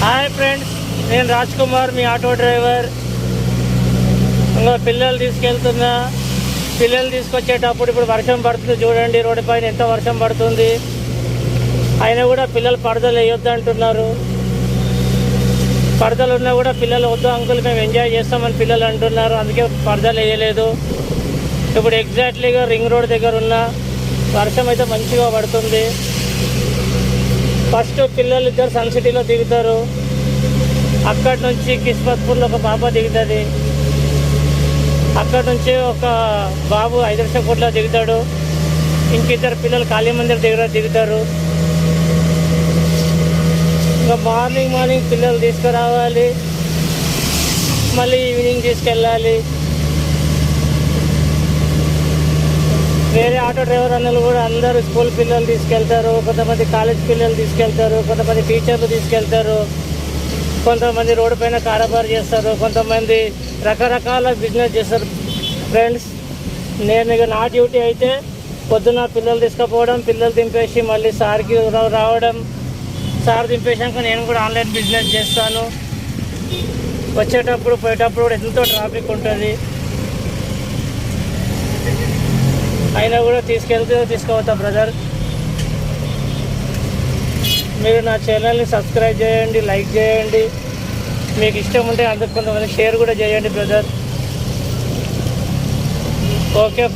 Hi friends, నేను రాజ్ కుమార్, మీ auto driver. ఇంకా పిల్లలు తీసుకొచ్చేటప్పుడు ఇప్పుడు వర్షం పడుతుంది. చూడండి రోడ్డు పైన ఎంత వర్షం పడుతుంది. అయినా కూడా పిల్లలు పరదలు వేయొద్దు అంటున్నారు. పరదలు ఉన్నా కూడా పిల్లలు వద్దు అంకుల్, మేము ఎంజాయ్ చేస్తామని పిల్లలు అంటున్నారు. అందుకే పరదలు వేయలేదు. ఇప్పుడు ఎగ్జాక్ట్లీగా రింగ్ రోడ్ దగ్గర ఉన్న వర్షం అయితే మంచిగా పడుతుంది. ఫస్ట్ పిల్లలు ఇద్దరు సన్ సిటీలో దిగుతారు. అక్కడి నుంచి కిస్మత్పూర్లో ఒక పాప దిగుతుంది. అక్కడి నుంచి ఒక బాబు హైదరాబాద్లో దిగుతాడు. ఇంకిద్దరు పిల్లలు కాళీ మందిర్ దగ్గర దిగుతారు. ఇంకా మార్నింగ్ పిల్లలు తీసుకురావాలి, మళ్ళీ ఈవినింగ్ తీసుకెళ్ళాలి. వేరే ఆటో డ్రైవర్ అన్నలు కూడా అందరూ స్కూల్ పిల్లలు తీసుకెళ్తారు, కొంతమంది కాలేజ్ పిల్లలు తీసుకెళ్తారు, కొంతమంది టీచర్లు తీసుకెళ్తారు, కొంతమంది రోడ్డు పైన కారబారు చేస్తారు, కొంతమంది రకరకాల బిజినెస్ చేస్తారు. ఫ్రెండ్స్, నేను ఇక నా డ్యూటీ అయితే పొద్దున్న పిల్లలు తీసుకుపోవడం, పిల్లలు దింపేసి మళ్ళీ సార్కి రావడం, సార్ దింపేసాక నేను కూడా ఆన్లైన్ బిజినెస్ చేస్తాను. వచ్చేటప్పుడు పోయేటప్పుడు కూడా ఎంతో ట్రాఫిక్ ఉంటుంది. అయినా కూడా తీసుకుపోతా బ్రదర్. మీరు నా ఛానల్ని సబ్స్క్రైబ్ చేయండి, లైక్ చేయండి. మీకు ఇష్టం ఉంటే అందరికి కొంతమంది షేర్ కూడా చేయండి బ్రదర్. ఓకే.